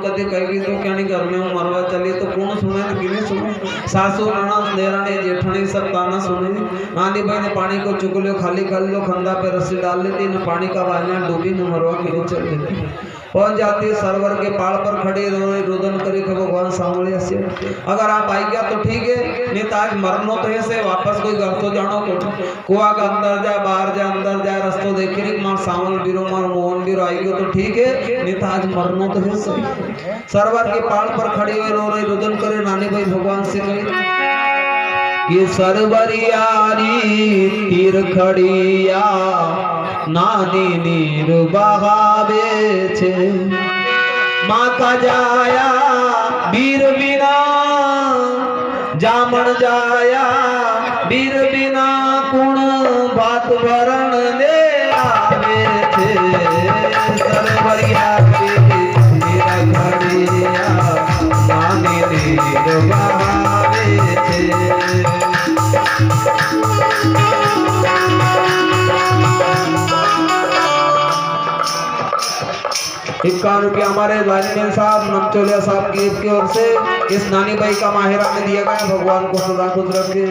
कभी कहेगी तो क्या नहीं घर में हूँ मरवा चली तो कौन सुने तो किने सुने। सासू ननद देरानी जेठानी सब ताना सुने। नानी भाई ने पानी को चुक लियो खाली कर लो खंदा पे रस्सी डाल लेती न पानी का वायना डूबी न मरवा किने चल देती। पहुंच जाती सरवर के पाड़ पर खड़ी रो रुदन करी के भगवान सामने से अगर आप आई गया तो ठीक है नहीं तो आज मरनो तो ऐसे वापस कोई घर तो जानो कुआ का अंदर जाए बाहर जाए अंदर जाए रस्तो देखे नहीं मार सावल बीरो मार मोहन बीरो आई गयो तो ठीक है नहीं तो आज मरनो तो ऐसे। सरवर के पाड़ पर खड़ी हुई रो रही रुदन करे नानी भाई भगवान से कही कि सरवरियारी तीर खड़िया नानी नीर बहावे छे माँ का जाया वीर बिना जामन जाया वीर बिना कुण बात भरण ले आवे छे सरवरियारी तीर खड़िया नानी नीर बहावे छे। ₹51 हमारे लाइनमैन साहब नमचोलिया साहब की ओर से इस नानी भाई का माहिरा में दिया गया। भगवान को सदा खुश रखे।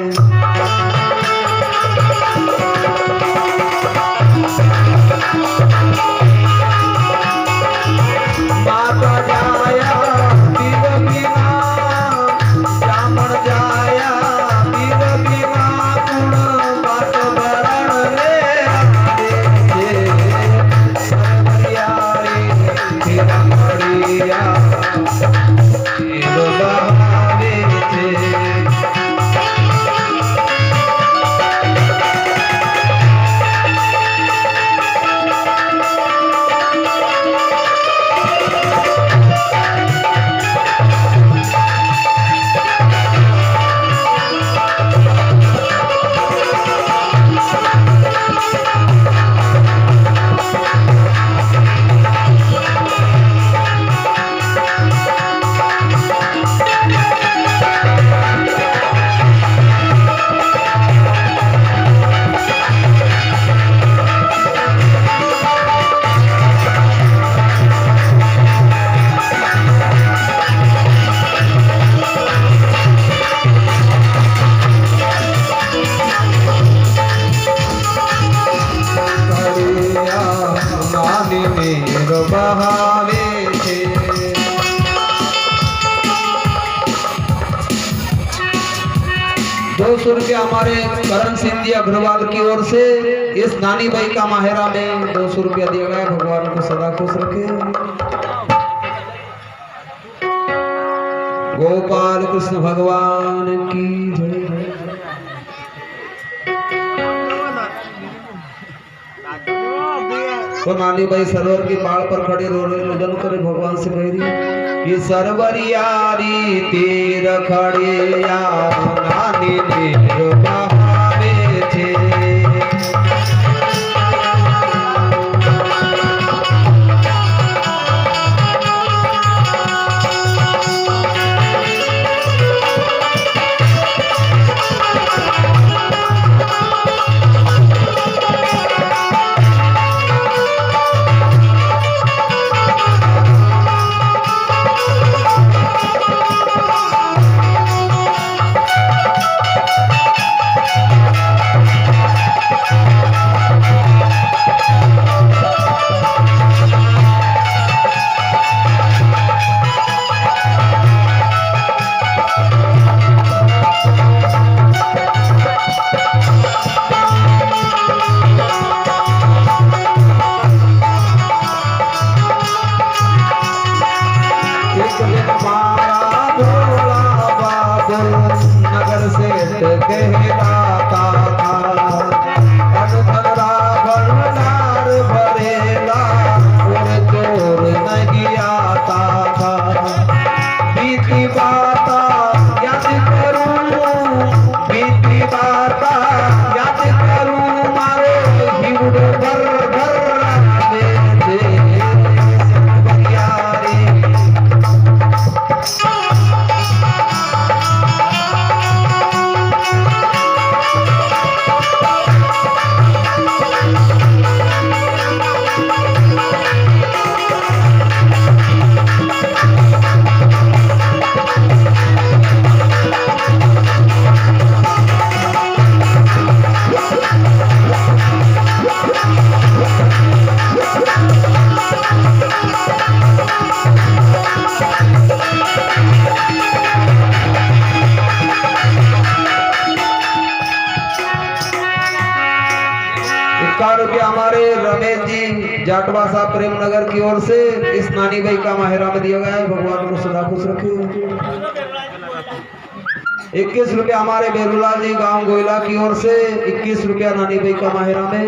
₹200 हमारे करण सिंधी अग्रवाल की ओर से इस नानी भाई का माहिरा में ₹200 दिया गया। भगवान को सदा खुश रखे। गोपाल कृष्ण भगवान की जय। तो नानी भाई सरोवर की पाड़ पर खड़े रो रहे रुदन करे भगवान से कह रही कि सरवरियारी तीर खड़िया नानी नीर बहावे छे रुपया हमारे रमेश जी जाटवा साहब प्रेमनगर की ओर से इस नानी भाई का माहिरा में दिया गया है। भगवान को सदा खुश रखे। 21 रुपया हमारे बेरुला जी गांव गोयला की ओर से 21 रुपया नानी भाई का माहिरा में।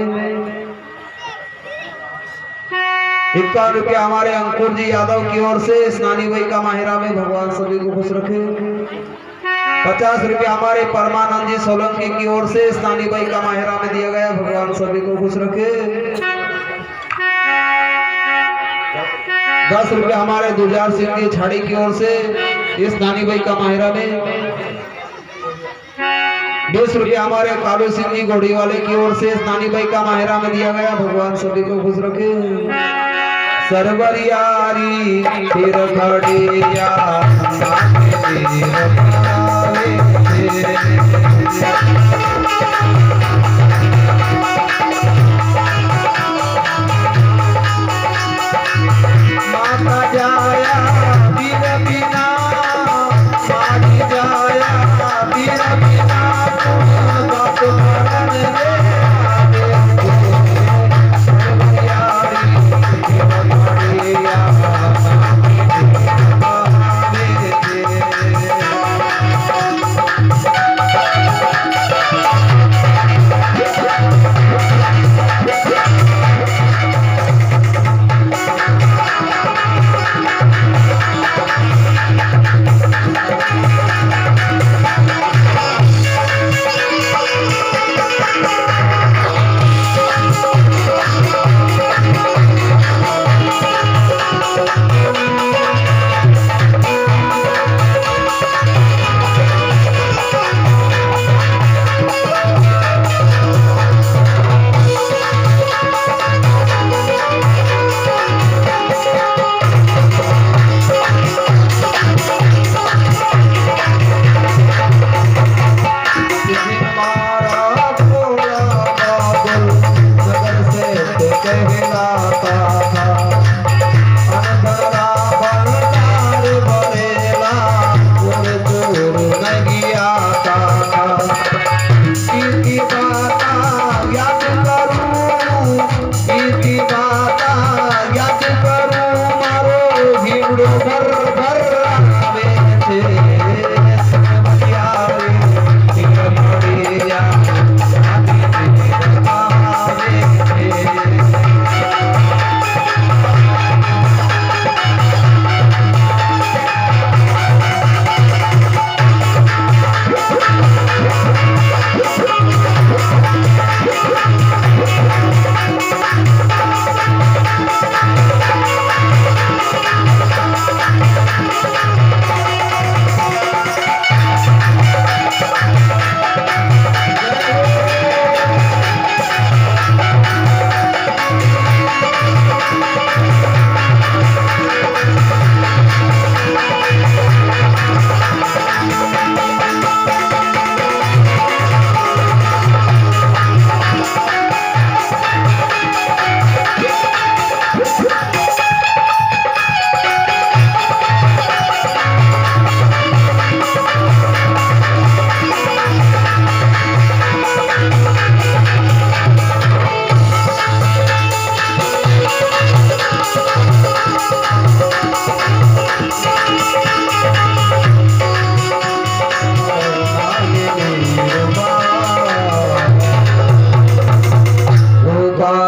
51 रुपया हमारे अंकुर जी यादव की ओर से इस नानी भाई का माहिरा में। भगवान सभी को खुश रखे। 50 रुपया हमारे परमानंद जी सोलंकी की ओर से इस नानी भाई का माहिरा में दिया गया। भगवान सभी को खुश रखे। 10 रुपया हमारे दुजार सिंह जी छाड़ी की ओर से इस नानी भाई का माहिरा में। 20 रुपया हमारे कालू सिंह जी घोड़ी वाले की ओर से इस नानी भाई का माहिरा में दिया गया। भगवान सभी को खुश रखे। सरवरियारी फिर खड़िया माता जाया वीर बिना मारी जाया वीर बिना बात मरण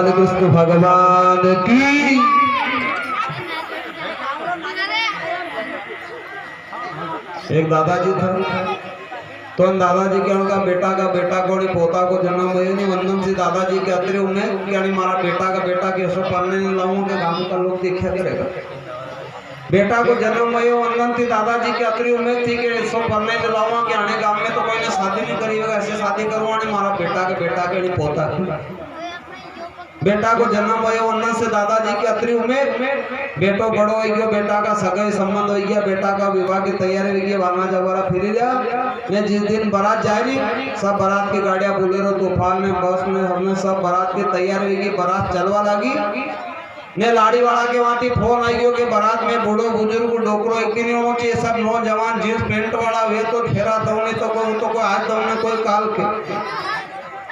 रे कृष्ण भगवान की। एक दादाजी था, तो उन दादाजी के उनका बेटा को पोता को जन्म हुए नहीं वंदन से दादाजी के अतरे उन्हें यानी हमारा बेटा के सब पढ़ने नहीं लाऊं के गांव का लोग देखा करेगा। बेटा को जन्म हुए वंदन थी दादाजी के अतरी उम्मीद थी कि सब पढ़ने दिलाऊंगा कि आने गांव में तो कोई ने शादी नहीं करी होगा, ऐसे शादी करवाने मारा बेटा के नहीं पोता। बेटा को जन्म भयो उन्नत से दादाजी की अतरी उम्मीद बेटो बड़ो हो गयो, बेटा का सगाई संबंध हो गया, बेटा का विवाह की तैयारी हो गई, वारना जवारा फिर जा ने जिस दिन बारात जाएगी सब बारात की गाड़ियां बोलेरो तूफान में बस में हमने सब बारात की तैयारी होगी, बारात चलवा लगी ने लाड़ी वाला के वहां फोन आई गयो कि बारात में बूढ़ो बुजुर्ग डोकरो एक हो के सब नौजवान जींस पेंट वाला वे तो फेरा दौने तो कोई आज दौने कोई काल के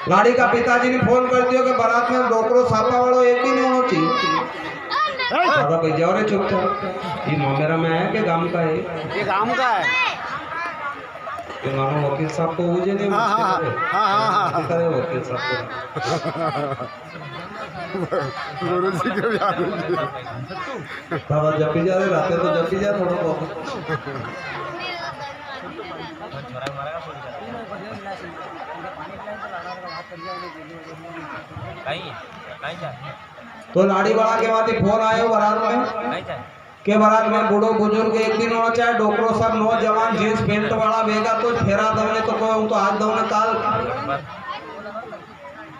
लाड़ी का पिताजी ने फोन कर दियो कि बारात में डोकरो सापा वालों एक भी नहीं होना चाहिए। दादा भाई जाओ रे चुपचाप। ये मामेरा में है कि गांव का है? ये गांव का है। ये मानो वकील साहब को मुझे नहीं हाँ करे वकील साहब को। गुरुजी के भी आगे दादा जब भी जा रहे रहते तो जब भी जा थोड़ा बहुत। तो लाड़ी वाला के बाद फोन आयो बारात में के बारात में बूढ़ो बुजुर्ग एक दिन होना चाहे डोकरो सब नौजवान जींस पेंट वाला बेगा तो फेरा दवने तो कोई तो आज दवने काल।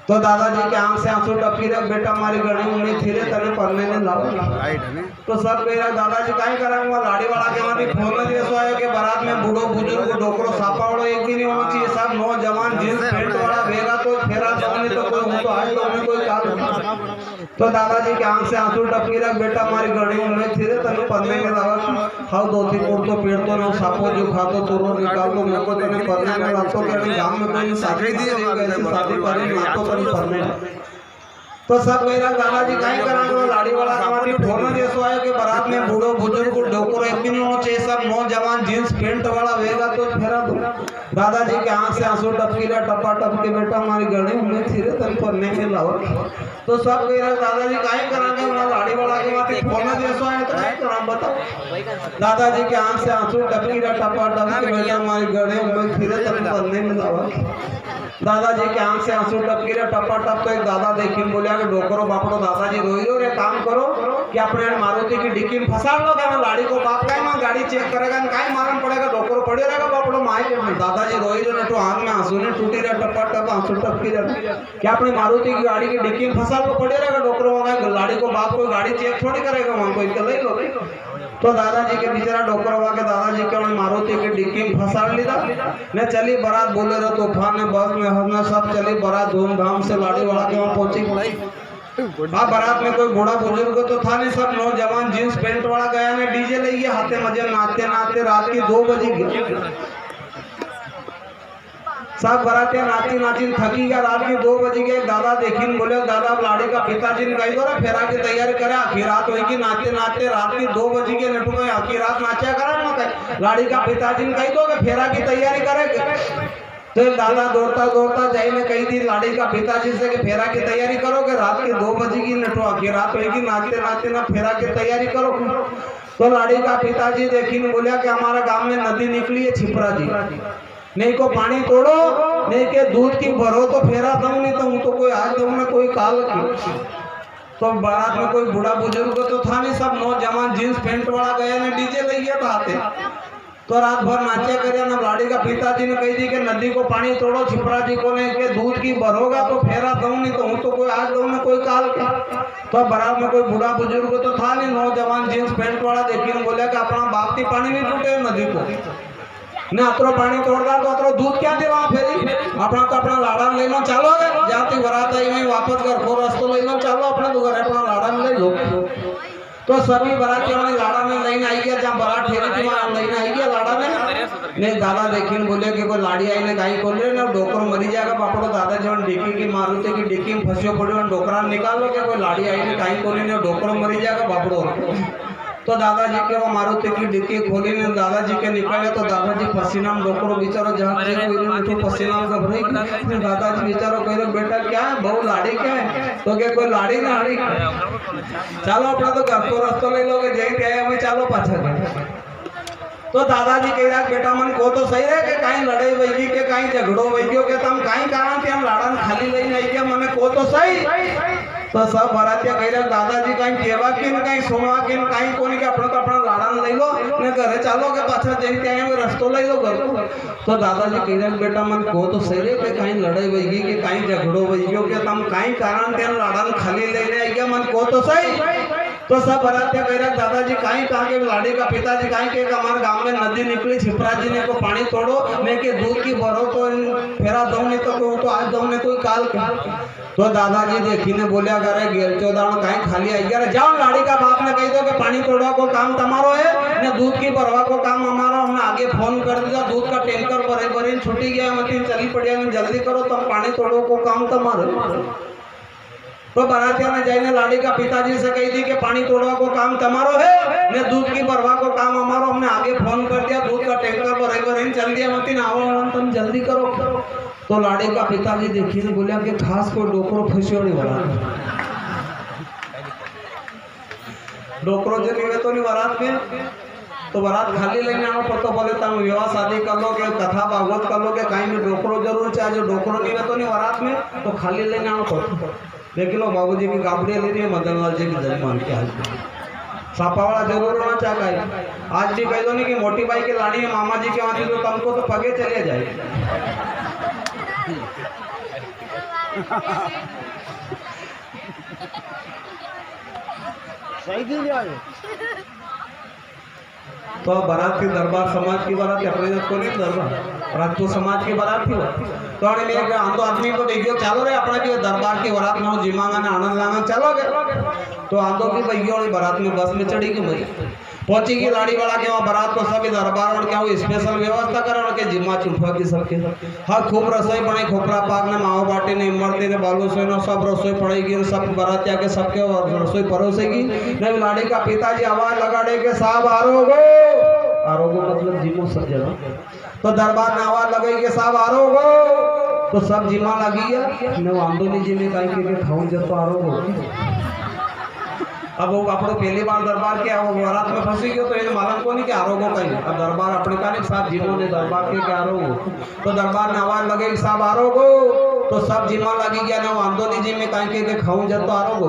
तो दादाजी के आंख से आंसू टपकी रख बेटा हमारी गड़ी उम्मीद थी रे तने पढ़ने ने लाओ। तो सब कह दादाजी काई करांगा लाड़ी वाला के माती फोन में जैसो आयो के बारात में बूढ़ो बुजुर्ग डोकरो सापा वालों एक भी नहीं होना चाहिए। सब नौजवान जींस पेंट वाला बेगा तो फेरा दवने तो कोई तो आज दवने कोई काल। तो दादाजी के आंख से आंसू टपकी रख बेटा हमारी गड़ी उम्मीद थी रे तने पढ़ने ने लाओ। हाउ दो तीन कोट तो पेड़ तो ना सापो जो खातो तोरो निकाल तो मेरे को तने पढ़ने में लातो के गांव में कोई शादी दिए ऐसी शादी करे ना तो पढ़ने। तो सब मेरा दादाजी काई करांगे लाड़ी वाला हमारी फोन जैसो आयो कि बारात में बूढ़ो बुजुर्ग डोकरो एक भी नहीं होना चाहिए। सब नौजवान जींस पेंट वाला वेगा तो फेरा दो। दादाजी के आंख से आंसू टपकी रहा टपा टप के बेटा हमारी गड़ी में थी तन पढ़ने में लाओ। तो सब मेरा दादाजी काई करांगे लाड़ी वाला के माथे फोन जैसो आयो तो काई करां बताओ। दादाजी के आंख से आंसू टपकी रहा टपा टप के बेटा हमारी गड़ी में थी तन पढ़ने में लाओ। दादाजी के आंख से आंसू टपकी रहे टपा टप। तो एक दादा देखी बोलिया कि डोकरो बापड़ो दादाजी रोई रो रे काम करो कि अपने मारुति की डिक्की में फंसा लो क्या लाड़ी को बाप का है गाड़ी चेक करेगा काय मालूम पड़ेगा डोकरो पड़े रहेगा बापड़ो माई के दादाजी रोई रो तो आंख में आंसू ने टूटी रहे टपा टप आंसू टपकी रहे क्या अपने मारुति की गाड़ी की डिक्की में फंसा लो पड़े रहेगा डोकरो लाड़ी को बाप को गाड़ी चेक थोड़ी करेगा वहां कोई ले लो। तो दादाजी के बेचारा डोकरवा के दादाजी के मारुति के डिक्की में फंसा लीधा ने चली बारात बोले रहे तूफान ने बस में हंसना सब चली बारात धूमधाम से लाड़ी वाला के वहां पहुंची। बारात में कोई बूढ़ा बुजुर्ग तो था नहीं। सब नौजवान जींस पेंट वाला गया ने डीजे ले गया हाथे मजे नाचते नाचते रात की 2 बजे सब बरातियां नाची नाची थकी गया। रात की 2 बजे के दादा देखी बोले दादा लाड़ी का पिताजी ने कही दो ना फेरा की तैयारी करे। आखिर रात होगी नाचते नाचते रात की 2 बजे के नेटू में आखिर रात नाचा करा ना लाड़ी का पिताजी ने कही दो कि फेरा की तैयारी करे। तो दादा दौड़ता दौड़ता जाई ने कही थी लाड़ी का पिताजी से कि फेरा की तैयारी करो कि रात की 2 बजे की नेटू आखिर रात होगी नाचते नाचते ना फेरा की तैयारी करो। तो लाड़ी का पिताजी देखी ने बोलिया कि हमारा गांव में नदी निकली है छिपरा जी नहीं को पानी तोड़ो नहीं के दूध की भरो तो फेरा दऊं नहीं तो हूं तो कोई आज दऊं ना कोई काल की। तो बारात में कोई बूढ़ा बुजुर्ग तो था नहीं। सब नौजवान जींस पेंट वाला गया ने डीजे ले गया हाथे। तो रात भर नाचे करे ना लाड़ी का पिताजी ने कही थी कि नदी को पानी तोड़ो छिपरा जी को नहीं के दूध की भरोगा तो फेरा दऊं नहीं तो हूं तो कोई आज दऊं ना कोई काल की। तो बारात में कोई बूढ़ा बुजुर्ग तो था नहीं। नौजवान जींस पेंट वाला देखी ने बोलिया कि अपना बाप की पानी नहीं टूटे नदी को ने अतरो पानी तोड़दा तो अतरो दूध क्या देवा फेरी अपना तो अपना लाड़ा ले लो चालो जाती बरात आई में वापस घर को रस्तो ले लो चालो अपना तो घर अपना लाड़ा ले लो। तो सभी बरातियों ने लाड़ा में लेने आई गया जहां बारात ठहरी थी वहां लेने आई गया लाड़ा में ने दादा देखी बोले कि कोई लाड़ी आई ने गाई खोल रहे ना डोकर मरी जाएगा पापड़ो दादा जवन डिक्की की मारुति की डिक्की में फंसियो पड़ो डोकरा निकालो कि कोई लाड़ी आई ने गाई खोली ने डोकर मरी जाएगा पापड़ो। तो दादाजी के वो मारुति की डिक्की खोली ने दादाजी के निकले तो दादाजी पसीना में डोकरो बेचारो जहां कोई तो पसीना में घबराई दादाजी बेचारो कह रहे बेटा क्या है बहु लाड़ी क्या है तो क्या कोई लाड़ी ना हाड़ी चलो अपना तो घर को रास्ता ले लोगे जय क्या हमें चालो पाछा। तो दादाजी कह रहा बेटा मन को तो सही है कि कहीं लड़ाई वही के कहीं झगड़ो वही के तम कहीं कारण के हम लाड़न खाली लई नहीं के मने को तो सही। तो सब बरातिया कह रहे दादाजी कहीं केवा के कहीं सोमा के कहीं कोनी के अपना तो अपना लाड़न ले लो ने घरे चालो के पाछा जई के आए रास्ता ले लो घर। तो दादाजी कह रहे बेटा मन को तो सही है कि कहीं लड़ाई वही के कहीं झगड़ो वही के तम कहीं कारण के लाड़न खाली लेने आई के मन को तो सही। तो सब बरातिया कह रहे दादाजी कहीं कहा के लाड़ी का पिताजी कहीं के हमारे गांव में नदी निकली छिपरा जी ने को पानी तोड़ो नहीं के दूध की भरो तो फेरा दो नहीं तो आज दो नहीं कोई काल के। तो दादाजी देखी ने बोलिया करे गेल चौदाण कहीं खाली आई गया जाओ लाड़ी का बाप ने कही दो कि पानी तोड़वा को काम तुम्हारो है ने दूध की भरवा को काम हमारा हमने आगे फोन कर दिया दूध का टैंकर भरे भरे छुट्टी गया मतीन चली पड़िया जल्दी करो तुम पानी तोड़ो को काम तुम्हारे। तो बरातिया ने जाइने लाड़ी का पिताजी से कही थी कि पानी तोड़वा को काम तुम्हारो है ने दूध की भरवा को काम हमारो। हमने आगे फोन कर दिया दूध का टैंकर भरे भरे चल दिया मतीन आओ तुम जल्दी करो। तो लाड़ी का पिताजी देखी ने बोलिया कि खास को डोकरो फंसियो नहीं बरात डोकरो जो नहीं तो नहीं बारात में तो बारात खाली लेने आओ पतो बोले तुम विवाह शादी कर लो के कथा भागवत कर लो के कहीं में डोकरो जरूर चाहिए जो डोकरो नहीं तो नहीं बारात में तो खाली लेने आओ पतो देख लो बाबूजी की गाबड़ी ले रही है मदन लाल जी की जजमान के आज सापा वाला जरूर होना चाहिए। आज भी कह दो नहीं कि मोटी बाई की लाड़ी है मामा जी के वहां तो तुमको तो पगे चले जाए। सही दिन यार तो बारात की दरबार समाज की बारात अपने को नहीं दरबार राजपूत समाज की बारात थी तो हम तो आदमी को देखियो चालो रे अपना भी दरबार की बारात में जिमांगा ने आनंद लांगा चलो गए तो आंदो की भैया वाली बारात में बस में चढ़ी की मई पहुंची की लाड़ी वाला के वहाँ बारात को सभी दरबार और क्या स्पेशल व्यवस्था कर के जिम्मा चुफा की सबके हाँ खूब रसोई बने खोपरा पाक ने माओ बाटी ने इमरती ने बालू सोई ने सब रसोई पड़ेगी सब बारात के सबके रसोई परोसेगी ने लाड़ी का पिताजी आवाज लगाड़े के साहब आरोगो आरोगो मतलब जिमो सब जगह तो दरबार में आवाज लगाई के साहब आरोगो तो सब जिमा लगी है ने आंदोली जी ने कहीं के खाऊं जब तो आरोगो। अब वो अपने पहली बार दरबार के वो बारात में फंसी गयो तो ये मालूम को नहीं कि आरोगो कहीं अब दरबार अपने का नहीं साहब जिमो ने दरबार के आरोगो तो दरबार में आवाज लगे साहब आरोगो तो सब जिमा लगी गया ना आंदोली जी में कहीं के खाऊं जब तो आरोगो।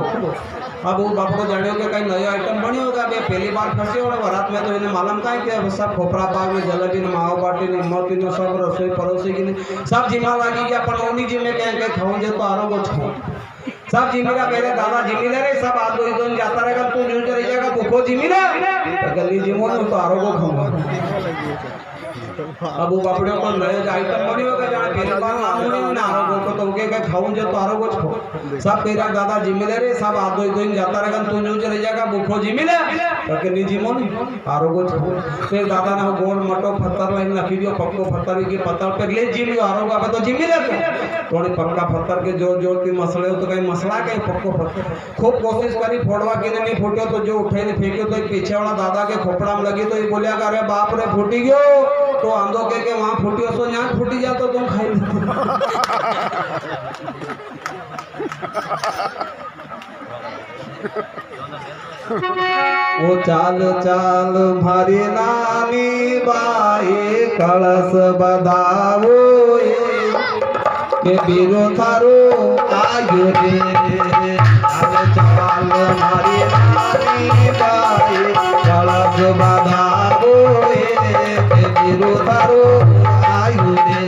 अब वो बापड़ो जाने के कहीं नया आइटम बनी होगा बे पहली बार फंसे हो बारात में तो इन्हें मालूम का कि सब खोपरा पाक में जलेबी ने माओ बाटी ने इमरती ने सब रसोई परोसेगी ने सब जिमा लगी गया पनौनी जी में कहीं के खाऊं जब तो आरोगो छो सब जिमीरा पहले दादा जिमीले रे सब आदो इधर जाता रहेगा तू न्यू चली जाएगा भूखो जिमीला गली जिमो ने तो आरोगो खाऊंगा। अब वो बापड़े को नए आइटम बनी होगा जाने पहली बार मालूम ना आरोगो को तो के खाऊं जो तो आरोगो छो सब तेरा दादा जिमीले रे सब आदो इधर जाता रहेगा तू न्यू चली जाएगा भूखो जिमीला तो के नी जिमो ने आरोगो छो फिर दादा ने गोल मटो पत्थर लाइन रखी दियो पक्को पत्थर की पत्थर पे ले जिमियो आरोगो अब तो जिमीले थोड़ी पक्का पत्थर के जोर जोर की मसले हो तो कहीं मसला के पक्को पत्थर खूब कोशिश करी फोड़वा के नहीं फूटियो तो जो उठे नहीं फेंकियो तो पीछे वाला दादा के खोपड़ा में लगी तो ये बोलिया अरे बाप रे फूटी गयो तो आंदो के वहां फूटियो सो यहाँ फूटी जा तो तुम खाई वो चाल चाल भारी नानी बाई कलश बदावो के बीरो थारो आयो रे चाल मारी नानी बाई कलश बदावो के बीरो थारो आयो रे।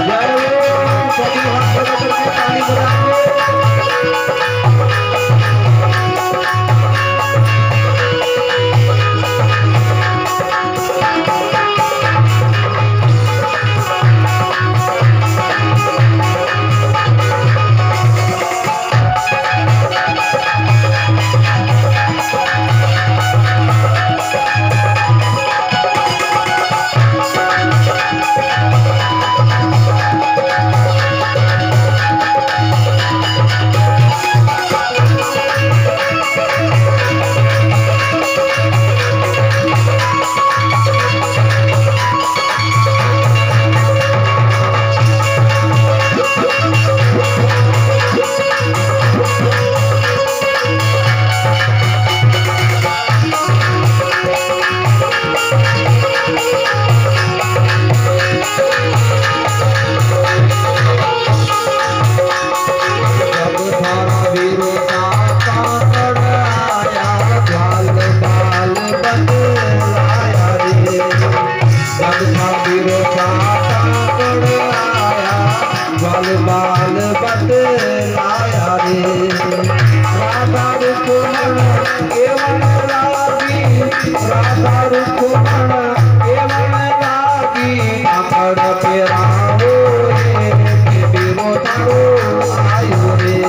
जय हो सभी भक्तों को ताली बजाएंगे। बाल बदलाया रे राधा रुक्मण केवल लागी राधा रुक्मण केवल लागी अकड़ पेराओ रे विरोधो आयो रे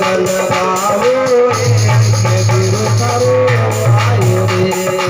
मंगल गावो रे गुरु करो आयो रे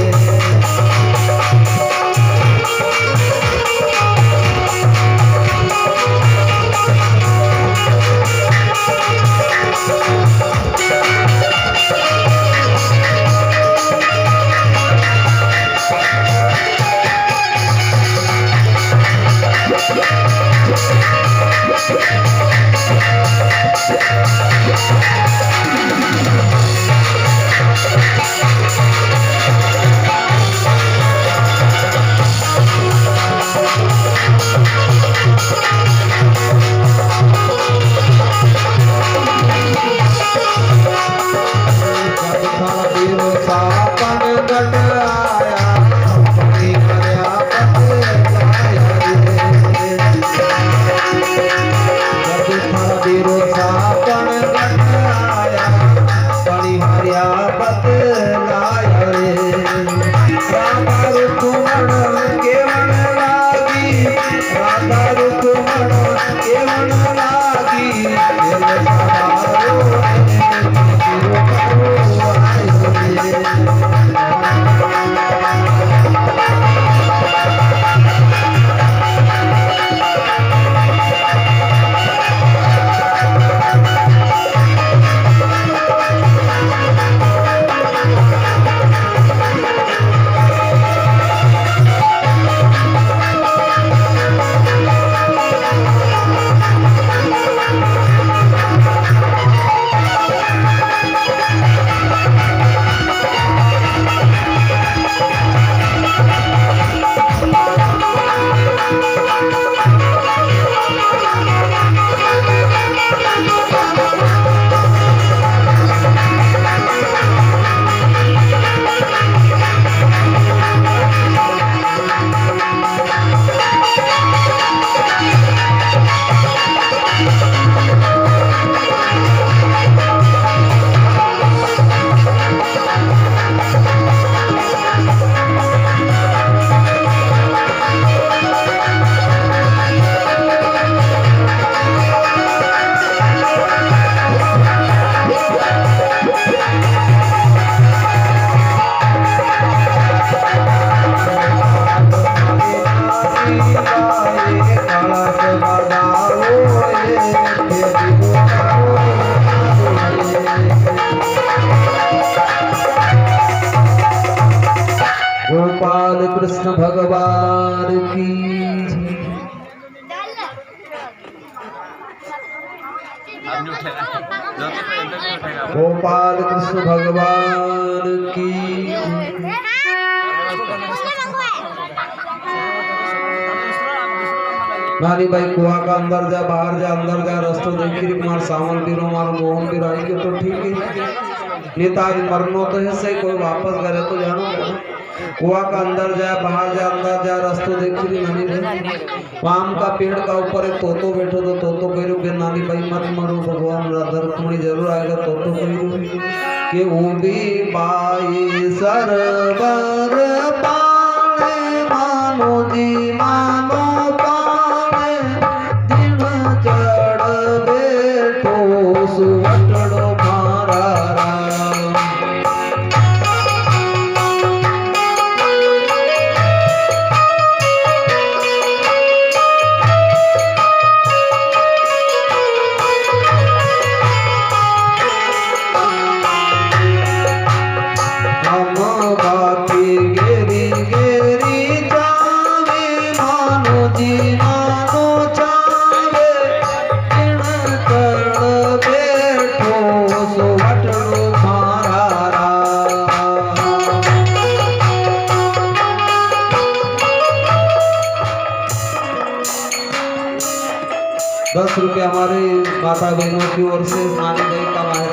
कृष्ण भगवान की गोपाल कृष्ण भगवान की। नानी भाई कुआ का अंदर जा बाहर जा अंदर जा रास्ता देखी मार सावन बीरो मार मोहन भी रहेंगे तो ठीक है, नेता आज मरनो तो है सही, कोई वापस करे तो जानो कुआ का अंदर जा बाहर जा अंदर जा रास्ता देखी रही नानी भाई। आम का पेड़ का ऊपर एक तोतो बैठो तो तोतो कह रहे नानी भाई मत मरो भगवान राधा रुक्मणी जरूर आएगा। तोतो कह रहे कि वो भी बाई सरवर पाने मानो जी मानो सुवटड़ो मारा राम। 10 रुपये हमारे माता बहनों की ओर से नानी भाई का माहिर।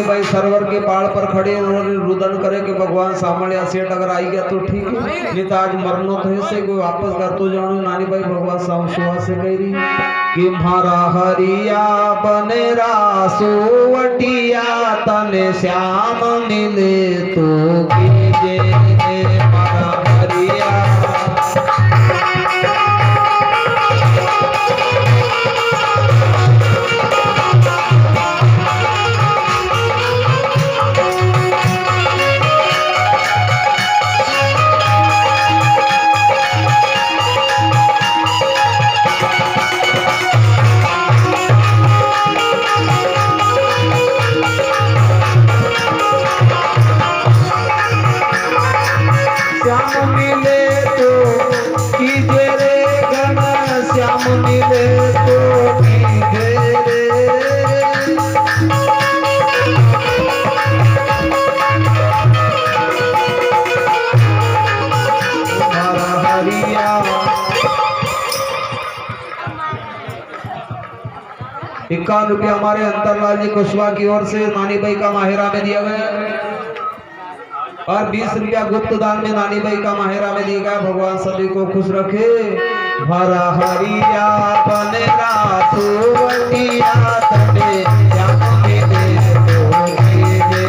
भाई सरवर के पहाड़ पर खड़े और रुदन करे कि भगवान सामने या सेठ अगर आई गया तो ठीक है, नहीं तो आज मरनो तो ऐसे कोई वापस घर तो जानो। नानी भाई भगवान साम सुहा से कह रही कि मारा हरिया बनेरा सोवटिया तने श्याम मिले तो कीजे मारा हरिया। श्याम मिले तो कीजे रे घन श्याम मिले तो कीजे रे हरा हरिया। 51 रुपये हमारे अंतरलाल जी कुशवाहा की ओर से नानी भाई का माहिरा में दिया गया और 20 रुपया गुप्त दान में नानी भाई का माहिरा में दिया गया। भगवान सभी को खुश रखे। हरा हरिया बनेरा सोवटिया तने श्याम मिले तो कीजे।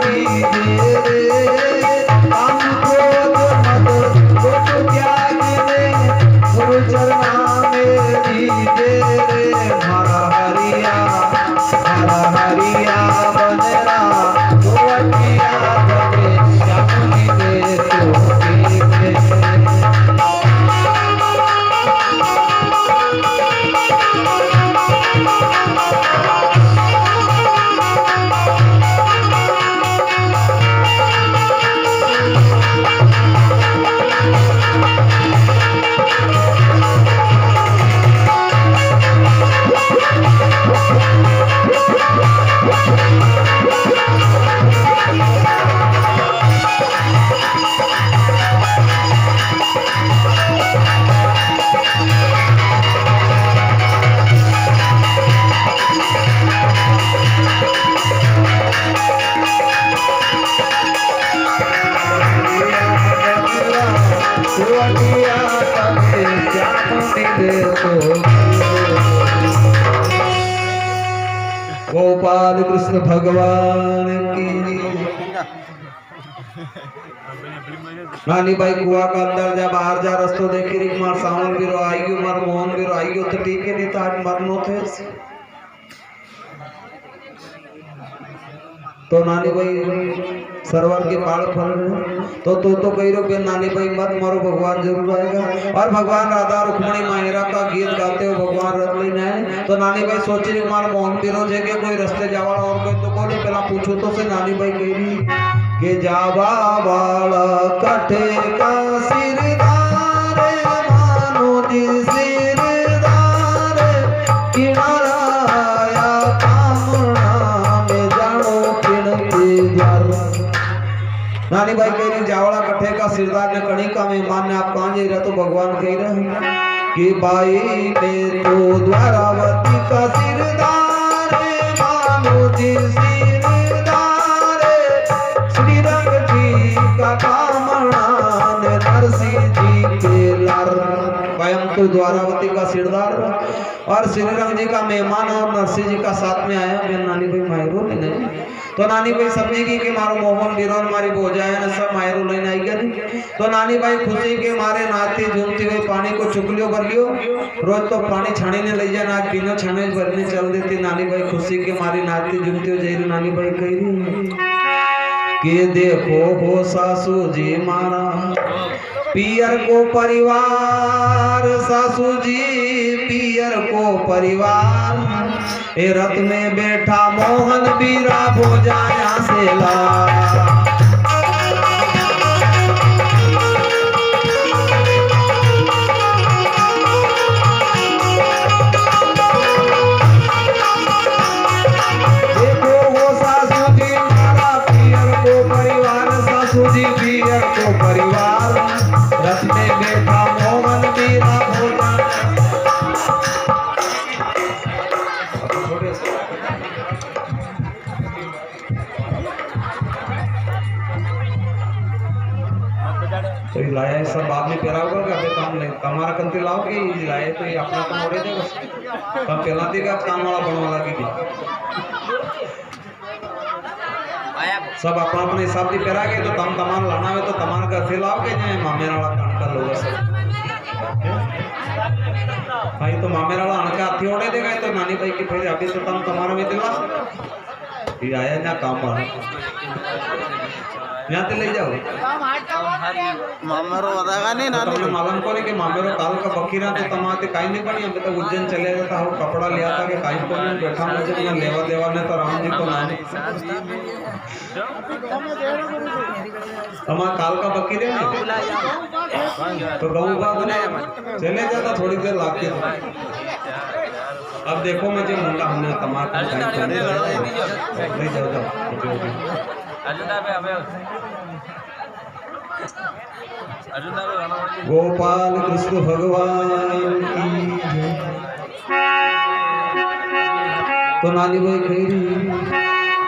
लीजिए रे काम क्रोध मद लोभ त्याग दे गुरु चरणा में लीजिए रे हरा हरिया बनरा गोवटिया बने श्यामुनि दे गोपाल कृष्ण भगवान की। रानी भाई कुआ का अंदर जा बाहर जा रस्तो देखी रिक मार सावन बिरो आइयो मार मोहन बिरो आइयो तो ठीक है नहीं तो आज मरनो थे तो नानी भाई सरवर के बाल फल रहे तो कही रो नानी भाई मत मारो भगवान जरूर आएगा। और भगवान राधा रुक्मणी मायरा का गीत गाते हो भगवान रथ लेना है तो नानी भाई सोची रही मार मोहन बिरो जे के कोई रस्ते जावाड़ा और कोई तो बोले पहला पूछो तो से नानी भाई कही रही के जावा वाला कटे का सिरदार मानो जी सिरदार किनाराया कामना में जानो नानी भाई कह रही जावड़ा कट्ठे का सिरदार ने कणी का मेहमान ने आप कहाँ जा रहे तो भगवान कह रहे कि भाई ने तो द्वारावती का सिरदार मानो जी सिरदार श्री रंग जी का कामना ने नरसी जी के लार स्वयं तो द्वारावती का सिरदार और श्री रंग जी का मेहमान और नरसी जी का साथ में आया मेरे नानी भाई मायरो नहीं तो नानी भाई समझी की कि मारो मोहन बिरोन मारी बोझाए न सब मायरो लेने आई गई तो नानी भाई खुशी के मारे नाती झूमती हुई पानी को चुक लियो कर लियो रोज तो पानी छानी ने ले जाना आज पीनो छाने भरने चल देती नानी भाई खुशी के मारी नाती झूमती हुई जाई नानी भाई कही रही कि देखो हो सासू जी मारा पियर को परिवार सासू जी पियर को परिवार ए रथ में बैठा मोहन बीरा भोजाया से ला देखो वो सासू जी मारा पियर को परिवार सासू जी पियर को परिवार रथ में बैठा मोहन बीरा भोजाया तो ये लाया सब बाद में पेरा होगा क्या अबे काम नहीं हमारा कंते लाओ कि ये लाए तो ये अपना काम हो रहे थे बस तब पहला देगा काम वाला बनवा लगी थी सब अपना अपने हिसाब से पेरा गए तो तम तमान लाना है तो तमान का लाओ के जाए मामेरा वाला काम कर लो सब भाई तो मामेरा वाला अणका हाथी ओढ़े देगा तो नानी भाई की फिर अभी तो तम तमारा में दिला ये आया ना काम वाला यहाँ ते ले जाओ मामेरो बताएगा नहीं ना तो मालूम को नहीं कि मामेरो काल का बकीरा तो तमाते काई नहीं बनी अभी तक उज्जैन चले जाता हो कपड़ा लिया था कि काई को नहीं बैठा मुझे ना लेवा देवा ने तो राम जी को नाम तमा काल का बकीरे तो गऊ का चले जाता थोड़ी देर लाग के अब देखो मुझे मुंडा हमने तमाम नहीं जाओ गोपाल कृष्ण भगवान की तो नानी भाई कह रही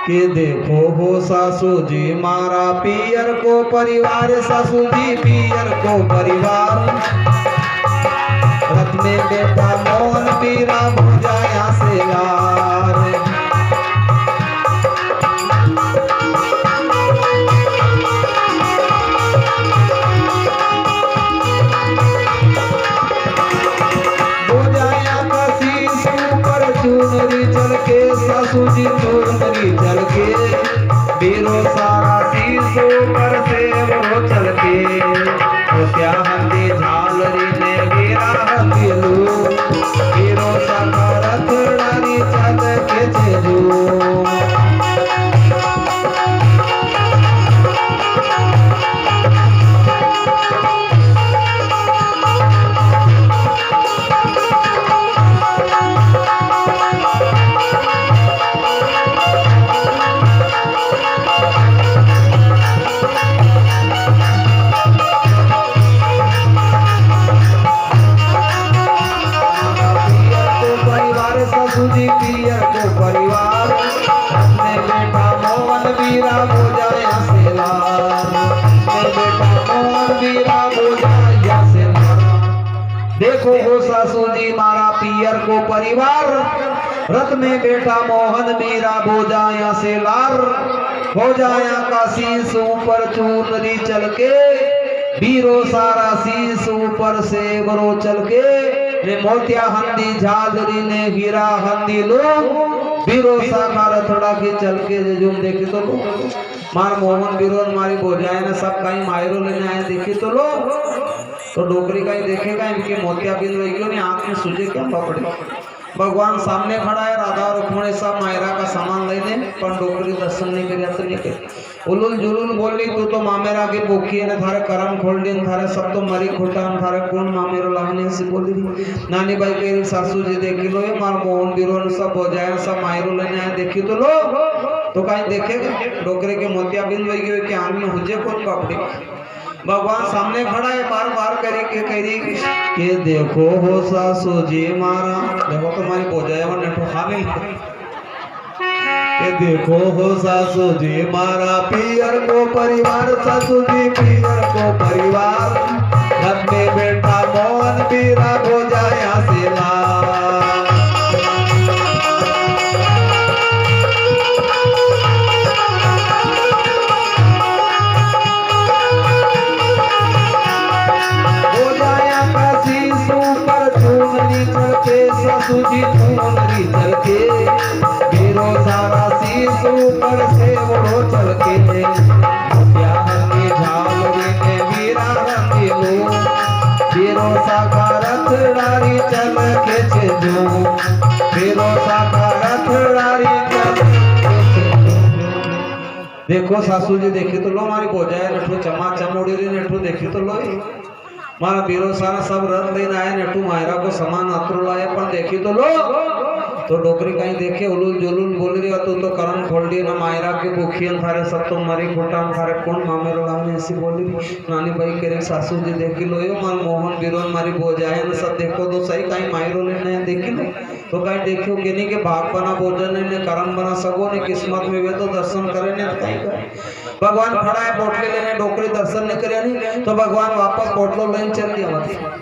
कि देखो हो सासू जी मारा पियर को परिवार सासू जी पियर को परिवार रथ में बैठा मोहन पीरा भुजाया से यार बीरो सारा शीशो पर से वो चल के मोतिया हंदी झालरी ने वीरा हंदिलू बीरो सारा रथड़ानी चल के चलू ससुजी पियर को परिवार अपने बेटा मोहन वीरा बोजाया से लाल बेटा मोहन वीरा बोजाया से लाल देखो हो ससुजी मारा पियर को परिवार रथ में बेटा मोहन वीरा बोजाया से लाल हो जाया का शीश ऊपर चूनरी चल के बीरो सारा शीश ऊपर से बरो चल के ने मोतिया हंदी झालरी ने हीरा हंदी लो बीरो साका रथड़ा के चल के जुम देखे तो लो मार मोहन बीरो मारी बोझाए ने सब कहीं मायरो लेने आए देखे तो लो तो डोकरी कहीं देखेगा इनके मोतिया बिंद वही क्यों नहीं आंख में सूझे क्या पकड़े भगवान सामने खड़ा है राधा और रुक्मणी सब मायरा का सामान लेने पर डोकरी दर्शन नहीं कर तो नहीं कर उलुल जुलुल बोली तू तो मामेरा के भूखी है थारे करम खोल दी थारे सब तो मरी खोटा थारे कौन मामेरो लाने से बोली नानी भाई के सासू जी देखी लो ये मार मोहन बीरो सब हो जाए सब मायरो लेने आए देखी तो लो तो कहीं देखेगा डोकरे के मोतिया बिंद वही गए कि आंख में हुजे कौन पकड़ी भगवान सामने खड़ा है बार बार करी के करी के देखो हो सासू जी मारा देखो तुम्हारी बोझाया और नेठो खा नहीं के देखो हो सासू जी मारा पियर को परिवार सासू जी पियर को परिवार घर में बेटा मोहन बीरा बोझाया से लाल ससुजी चूनरी चल के बीरो सारा शीश ऊपर से वो चल के मोतिया हंदी झालरी ने वीरा हंदी लो बीरो साका रथड़ारी चल के चलू बीरो साका रथड़ारी चल के देखो सासू जी देखी तो लो हमारी बोझाए नेठू चमा चमोड़ी नेठू देखी तो लो मारा बीरो सारा सब रथ लेने आए नेठू मायरा को समान अतरू लाए पर देखी तो लो तो डोकरी कहीं देखे उलुल जुलुल बोल रही तू तो करम खोल दी ना मायरा के भूखियन थारे सब तो मरी खोटा थारे कौन मामेरो लाने ऐसी बोली नानी भाई के सासू जी देखी लो यो मार मोहन बीरो मारी बोझाए ना सब देखो तो सही कहीं मायरो लेने देखी लो तो कहीं देखियो कि नहीं के भाग बना भोजन ने करम बना सको ने किस्मत में वे तो दर्शन करे ने कहीं करे भगवान खड़ा है पोटली लेने डोकरी दर्शन नहीं करे नहीं तो भगवान वापस पोटलो लेने चल दिया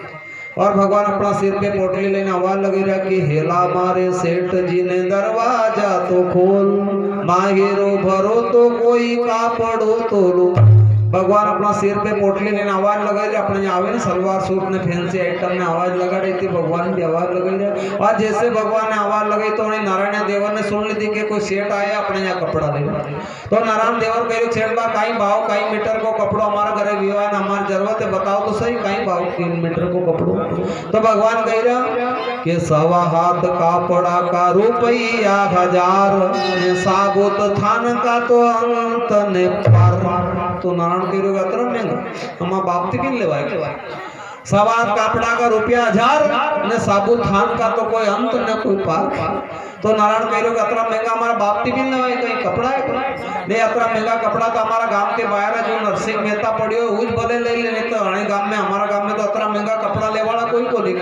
और भगवान अपना सिर पे पोटली लेने आवाज लगी रहा कि हेला मारे सेठ जी ने दरवाजा तो खोल माहिरो भरो तो कोई कापड़ो तो लो भगवान अपना सिर पे पोटली लेने आवाज लगा रहे अपने आवे ना सलवार सूट में फैंसी आइटम में आवाज लगा रही थी भगवान की आवाज लगा रही और जैसे भगवान ने आवाज लगाई तो उन्हें नारायण देवर ने सुन ली थी कि कोई सेठ आया अपने यहाँ कपड़ा ले तो नारायण देवर कह सेठ बा कहीं भाव कहीं मीटर को कपड़ो हमारा घरे विवाह हमारी जरूरत है बताओ तो सही कहीं भाव 3 मीटर को कपड़ो तो भगवान कह रहा कि 1.25 हाथ कापड़ा का रुपया 1000 साबुत थान का तो अंत ने पार तो नारायण कह रहे महंगा हमारा बाप किन लेवाए सवार कपड़ा का रुपया 1000 ने साबुत थान का तो कोई अंत न कोई पार तो नारायण कह रहे अतरा महंगा हमारा बाप किन लेवाए कहीं कपड़ा है नहीं अतरा महंगा कपड़ा तो हमारा गांव के बाहर जो नरसिंह मेहता पड़ियो उज भले ले ले नहीं तो रानी गांव में हमारा गांव में तो अतरा महंगा कपड़ा ले वाला कोई को नहीं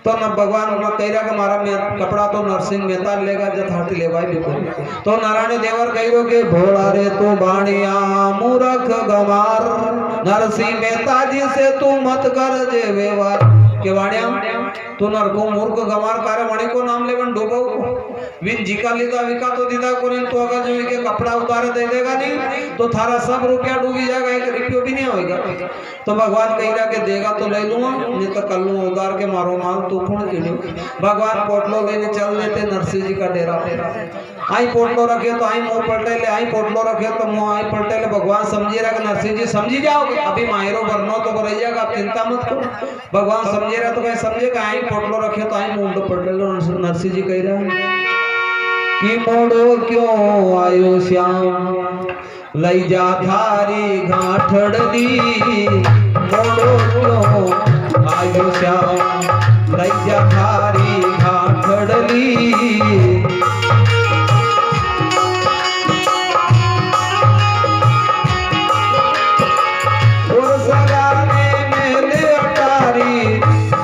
तो न भगवान कह रहा कि हमारा कपड़ा तो नरसिंह मेहता लेगा जथाती लेवाई भी तो नारायण देवर कह रहे कि भोला रे तो बाणिया मूर्ख गमार नरसिंह मेहता जी से तू मत कर जे व्यवहार के वाणिया तो नरको मूर्ख गमार कार्य वाणी को नाम लेवन डूबो विन जिका लीधा विका तो दीदा को नहीं तो अगर जो के कपड़ा उतारे दे देगा नहीं तो थारा सब रुपया डूबी जाएगा 1 रुपया भी नहीं होगा तो भगवान कह रहा कि देगा तो ले लूंगा नहीं तो कर लूंगा उतार के मारो माल तू खून के भगवान पोटलो लेने चल देते नरसिंह जी का डेरा आई पोटलो रखे तो आई मुंह पलटे ले, आई पोटलो रखे तो मुंह आई पलटे ले। भगवान समझी रहा कि नरसिंह जी समझी जाओगे, अभी मायरो भरनो तो भरैया का, आप चिंता मत करो। भगवान समझे रहा तो कहीं समझेगा, आई पोटलो रखे तो आई मुंह पलटे लो। नरसिंह जी कह रहा कि मोड़ो क्यों आयो श्याम लई जा थारी गांठड़ी, मोड़ो क्यों आयो श्याम लई जा थारी गांठड़ी। और सगाने मेले अटारी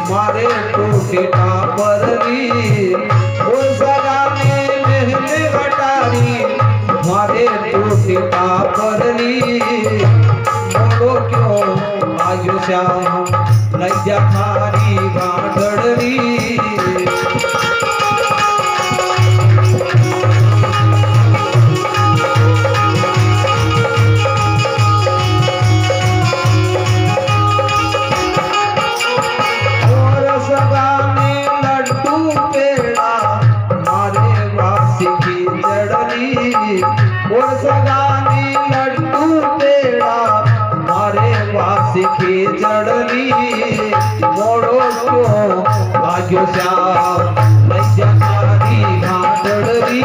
मारे टूटे टापरली, और सगाने मेले अटारी मारे टूटे टापरली। मोड़ो क्यों आयो श्याम लज्जा थारी गांठड़ी। और सगाने लड्डू पेड़ा मारे वासी की जड़ली, और सगाने लड्डू पेड़ा मारे वासी की जड़ली। मोड़ो क्यों आयो श्याम लज्जा थारी गांठड़ी।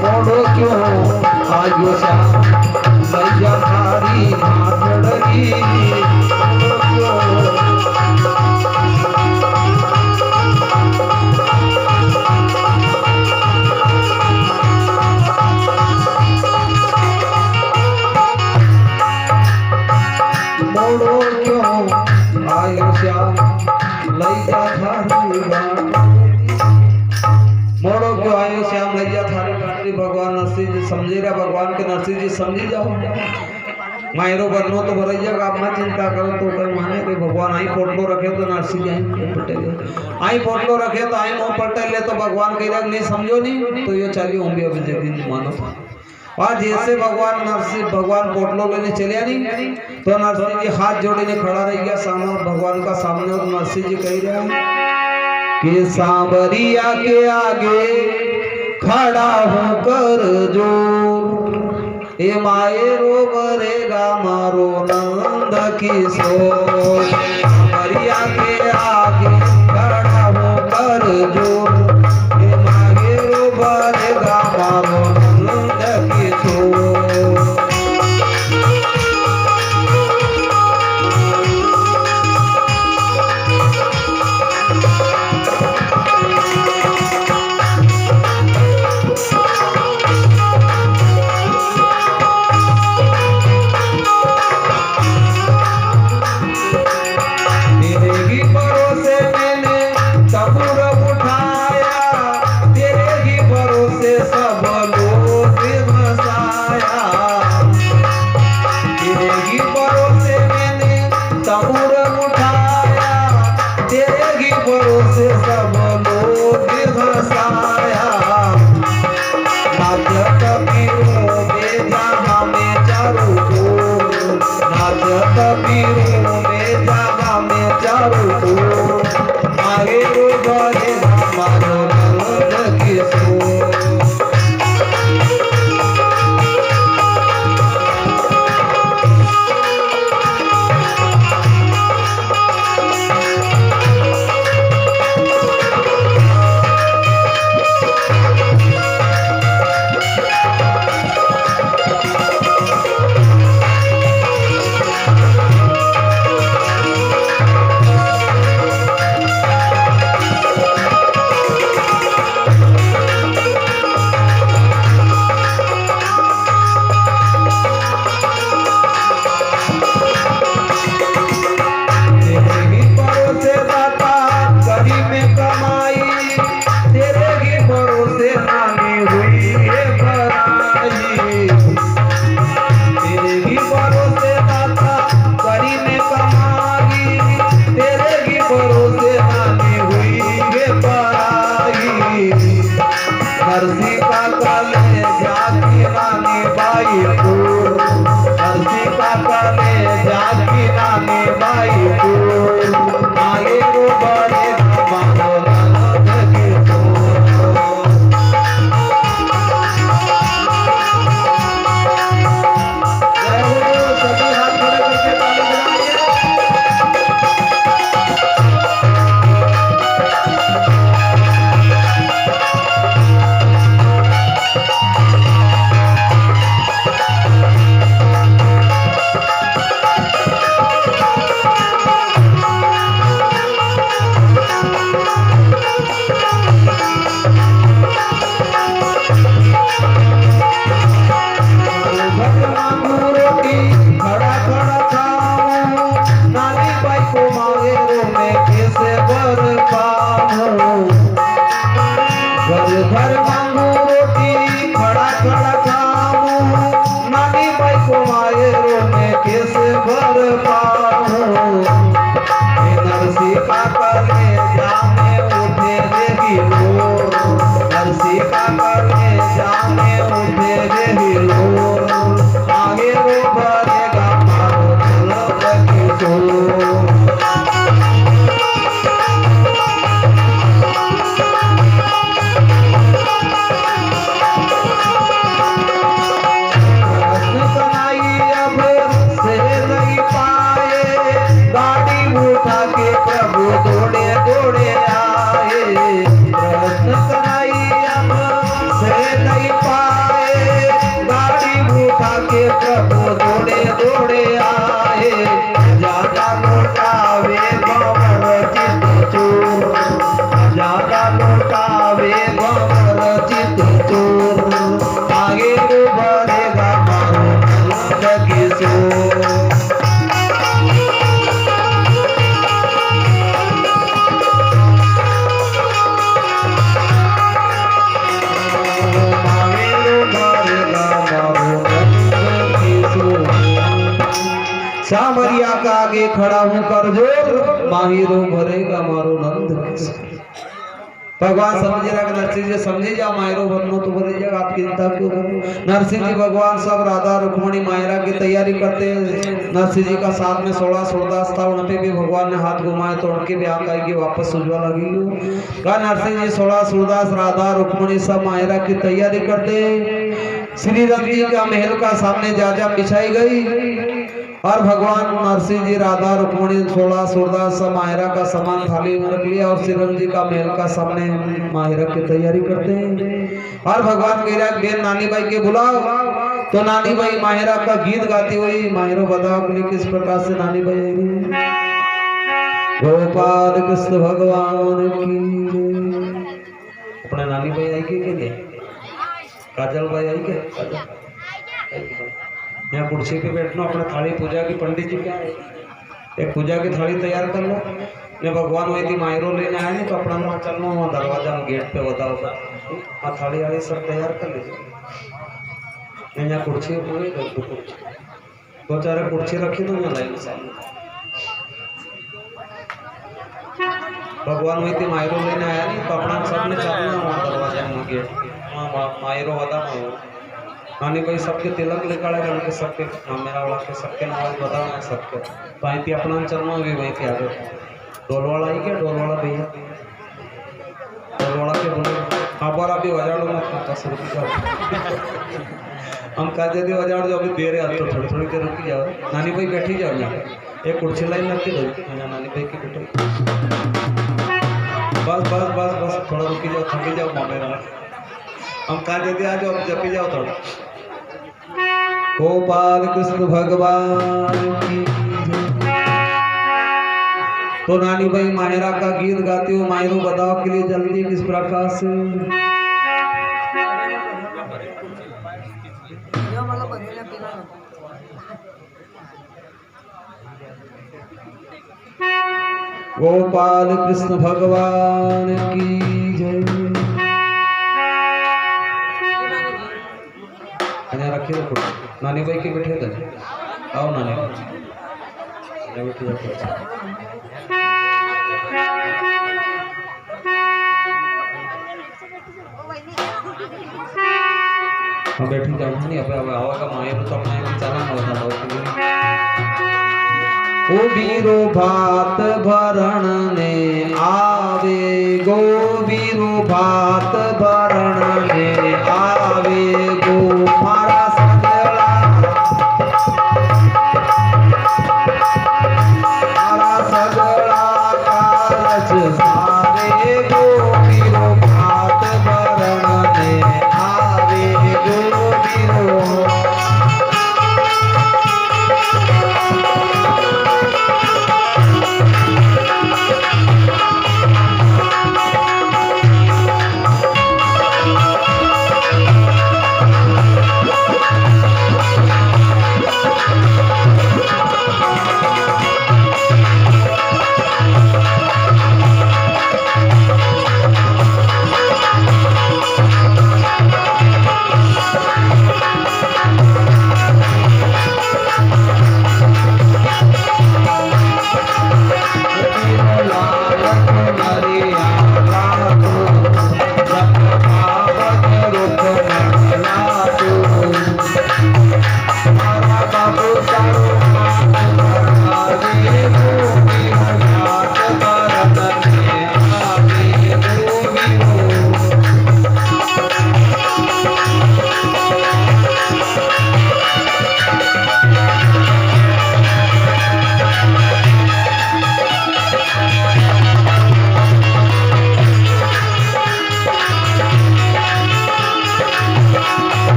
मोड़ो क्यों आयो श्याम लज्जा थारी गांठड़ी। मोड़ो क्यों आयो श्याम लज्जा थारी गांठड़ी। मोड़ो क्यों आयो श्याम लज्जा थारी गांठड़ी। भगवान नरसिंह जी समझे रहा, भगवान के नरसिंह जी समझी जाओ। मायरो बरनो तो भरैया का, आप मत चिंता करो। तो कहीं माने कि भगवान आई पोटलो रखे तो नरसिंह जी आई पटेले, आई पोटलो रखे तो आई मुंह पटेले। तो भगवान कह रहा नहीं समझो नहीं तो ये चलिए होंगे अभी जगह मानो। और जैसे भगवान नरसिंह भगवान पोटलो लेने चले नहीं तो नरसिंह जी हाथ जोड़े खड़ा रह गया सामने भगवान का सामने। और नरसिंह जी कह रहे कि सांवरिया के आगे खड़ा होकर जो ए मायरो बरेगा मारो नंद किशोर। सांवरिया के आगे खड़ा होकर जो ए मायरो बरेगा मारो नंद किशोर। घर घर मांगू रोटी खड़ा खड़ा खाऊं नानी भाई को मायरो में कैसे भर पाऊं नरसी काका ले जाने उठे रे लो नरसी काका ले जाने उठे रे लो आगे रो भरेगा मारो लगी तो प्रभु दौड़े दौड़े आए प्रश्न कराई अब से नहीं पाए गाड़ी उठा के प्रभु दौड़े दौड़े आए ज्यादा लौटावे भंवर चित चोर ज्यादा लौटावे भंवर चित चोर आगे बढ़ेगा मारो लगे सो सामरिया का आगे खड़ा हूं कर जोर माहिरो भरेगा मारो नंद भगवान समझ रहा नरसिंह जी समझे जाओ मायरो बननो तो भरे जाएगा आप चिंता क्यों करो नरसिंह जी भगवान सब राधा रुक्मणी मायरा की तैयारी करते हैं नरसिंह जी का साथ में 16 सूरदास था उन पे भी भगवान ने हाथ घुमाए तो उनके भी आंख आएगी वापस सुझवा लगी कहा नरसिंह जी 16 सूरदास राधा रुक्मणी सब मायरा की तैयारी करते श्री राम जी का महल का सामने जा बिछाई गई और भगवान नरसिंह जी राधा रुक्मणी 16 सूरदास माहिरा का सामान थाली में रख लिया और श्रीराम जी का महल का सामने माहिरा की तैयारी करते हैं और भगवान कह रहा बेन नानी भाई के बुलाओ तो नानी भाई माहिरा का गीत गाती हुई माहिरो बताओ कि किस प्रकार से नानी भाई आएगी गोपाल कृष्ण भगवान की अपने नानी भाई आएगी कि नहीं काजल भाई आई क्या यहाँ कुर्सी पे बैठना अपने थाली पूजा की पंडित जी क्या है एक पूजा की थाली तैयार कर लो ने भगवान वही थी मायरो लेने आए नहीं तो अपना वहाँ चलना वहाँ दरवाजा में गेट पे बताओ वहाँ थाली वाली सब तैयार कर लीजिए यहाँ कुर्सी पूरी दो चार कुर्सी रखी तो मैं लाइन सामने भगवान वही थी मायरो लेने आया नहीं तो अपना सबने चलना वहाँ दरवाजा में गेट वहाँ मायरो बता नानी भाई सबके तिलक निकाले उनके सबके मेरा वाला के सबके नाम बताओ मैं सबके तो आई थी अपना चलना भी वहीं के आगे डोलवाड़ा आई क्या डोलवाड़ा भैया डोलवाड़ा के बोले हाँ पर अभी बजाड़ में 10 रुपये हम कहा यदि बजाड़ जो अभी दे रहे तो थोड़ी थोड़ी देर रुकी जाओ नानी भाई बैठी जाओ यहाँ एक कुर्सी लाइन रखी दो नानी भाई की बैठो बस बस बस बस थोड़ा रुकी जाओ थकी जाओ मेरा हम कहा यदि आज अब जपी जाओ थोड़ा गोपाल कृष्ण भगवान की तो नानी भाई माहिरा का गीत गाती हो माहिरो बताओ के लिए जल्दी किस प्रकार से गोपाल कृष्ण भगवान की जय रखी रखो नानी भाई के बैठे थे आओ नानी बैठी बैठी जाओ नहीं अब हवा का मायर तो अपना चला होता ओ बीरो भात भरण ने आवे गो बीरो भात भरण ने आवे गो मारा सगला कारज सारे गो बीरो भात भरण ने आवे गो बीरो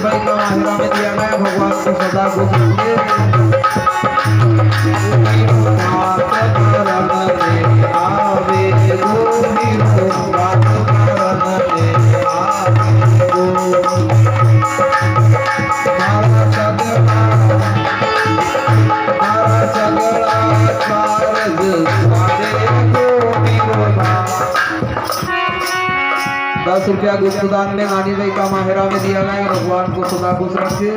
भाई का माहिरा में दिया गया भगवान को सदा खुश रखे आवे गोरी हो बात करने आवे गो मारा सगड़ा कारज स्वादे गोरी हो 10 रुपया गुप्तदान में नानी भाई का माहिरा में दिया गया भगवान को सदा खुश रखे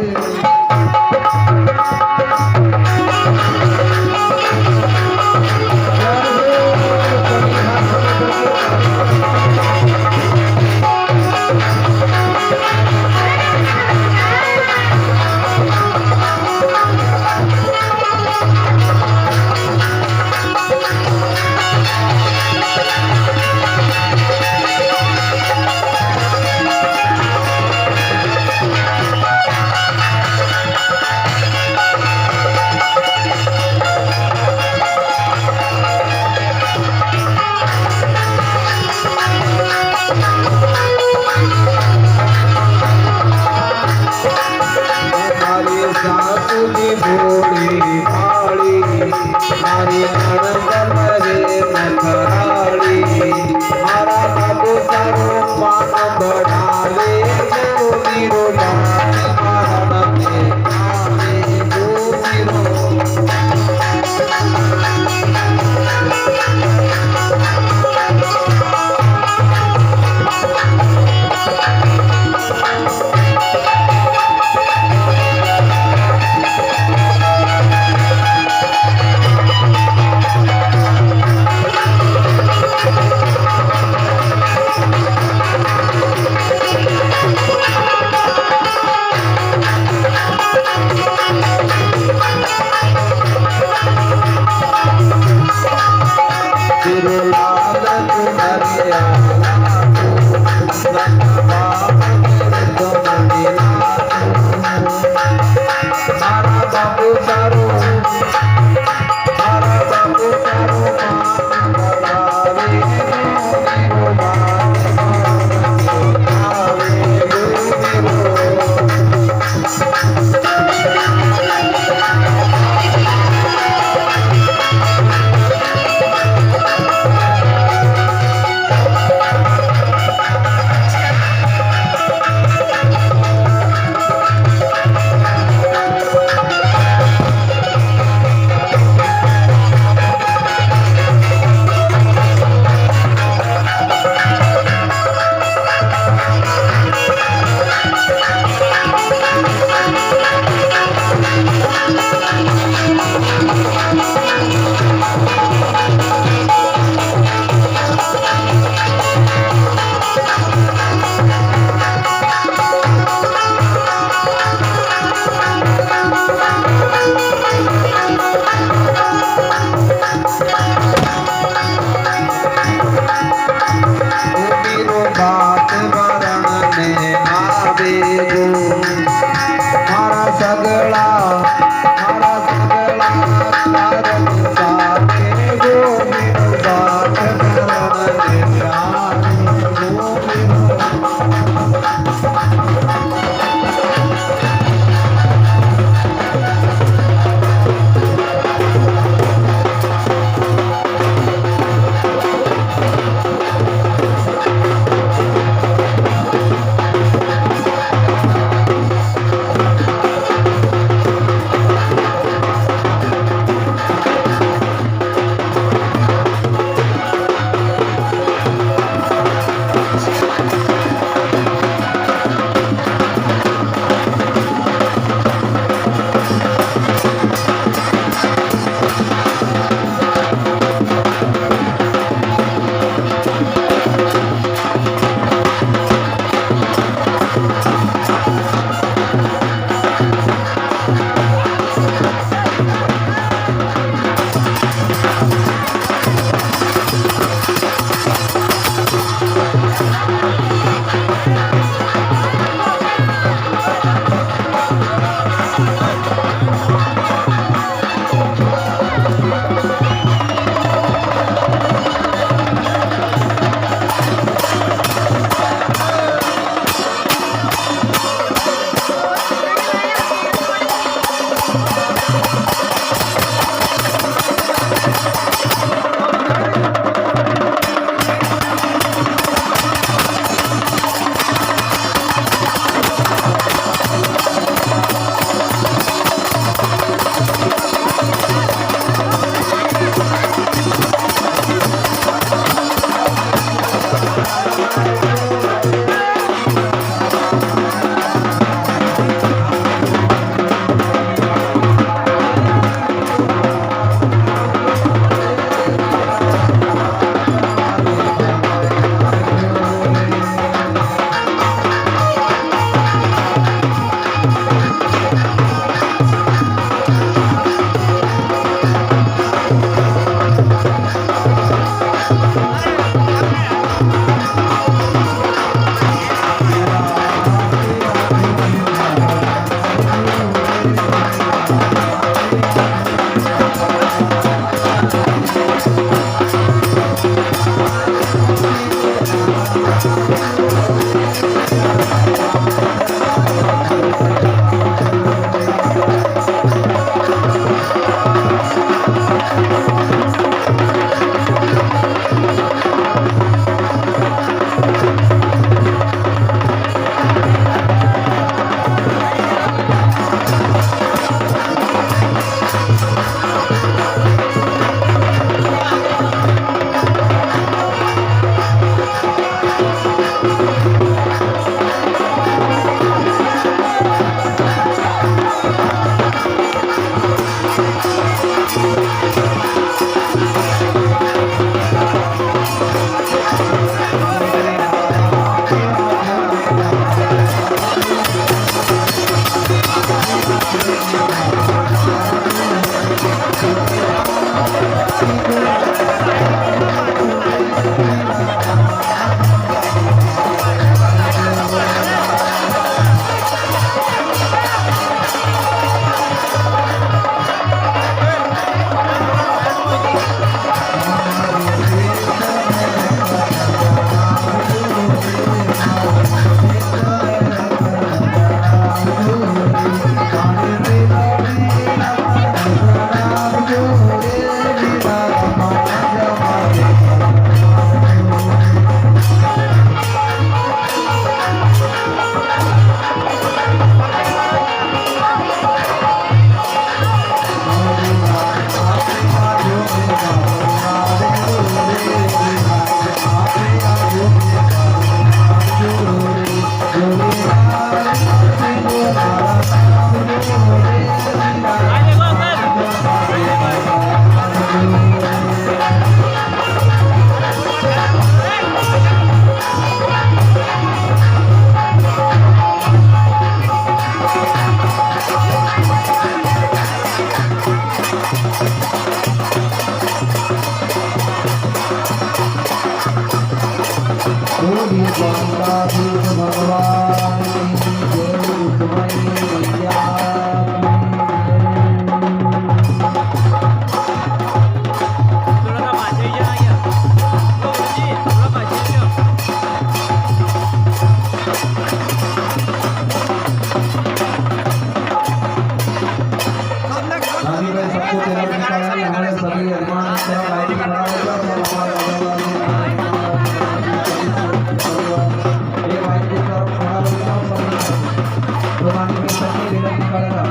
के सबकी तिलक निकालेगा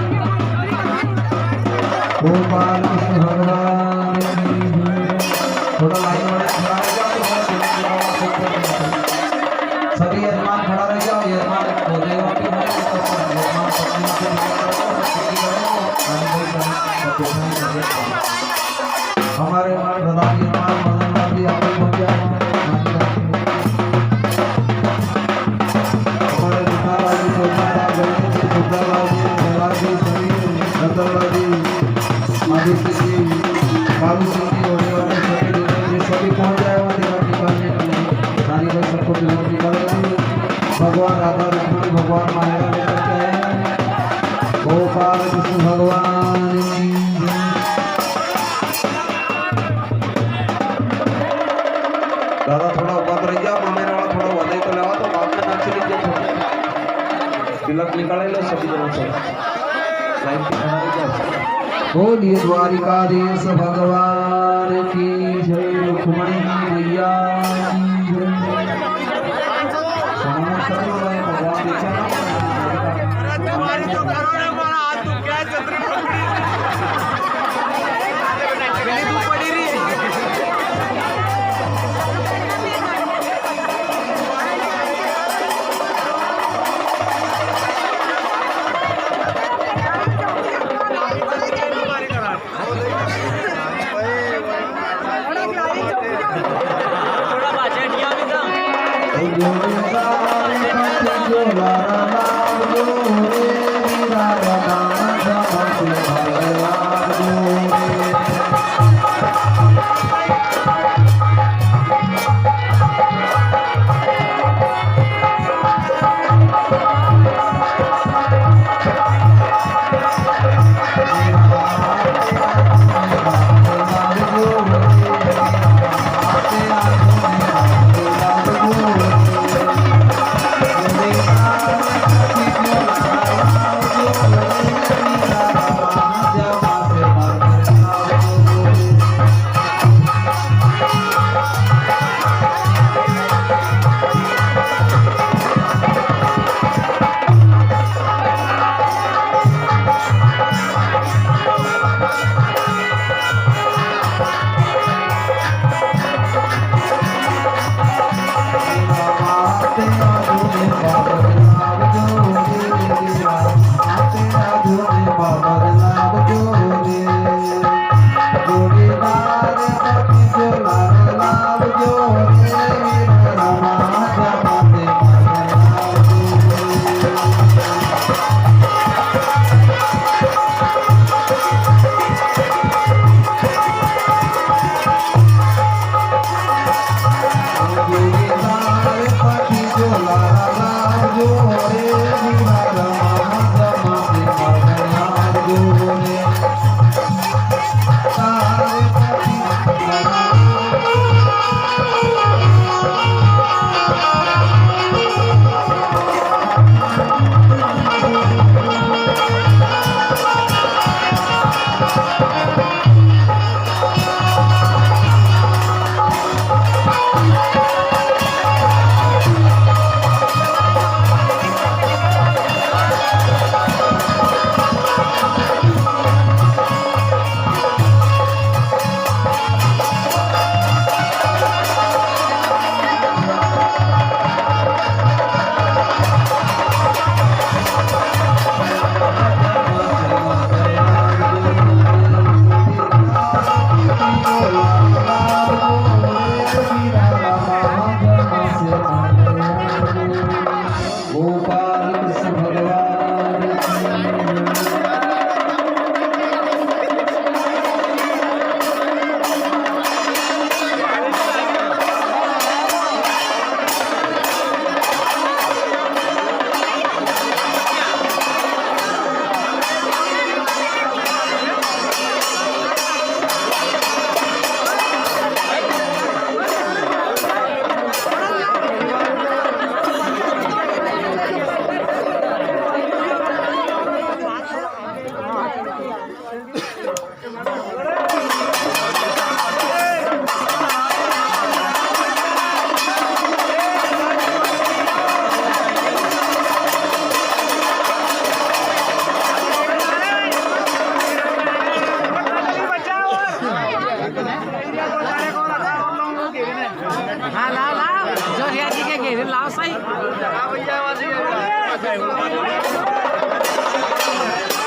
गोपाल कृष्ण भगवान थोड़ा लाइन में खड़ा रह जाओ सभी यजमान खड़ा रह जाओ यजमान देवा की यजमान पत्नी हमारे प्रधान यजमान मदन लाल जी आपको पहुंच जाए हमारे विशाल जी सोमनाथ गणेश जी सुब्रलाल जी जयलाल जी सभी रतनलाल जी आदित्य जी बाबू सिंह जी होने वाले सभी पहुंच जाए वहाँ तिलक निकालने के लिए नारी भाई सबको तिलक निकालेंगे भगवान राधा लक्ष्मण भगवान माया लेकर के आए गोपाल कृष्ण भगवान दादा थोड़ा उबात रह गया मामे वाला थोड़ा वादे तो लगा तो बाद में नाच लीजिए थोड़ा तिलक निकाले लो सभी जनों से लाइन पे खड़ा रह जाओ बोलिए द्वारिकाधीश भगवान की जय रुक्मणी मैया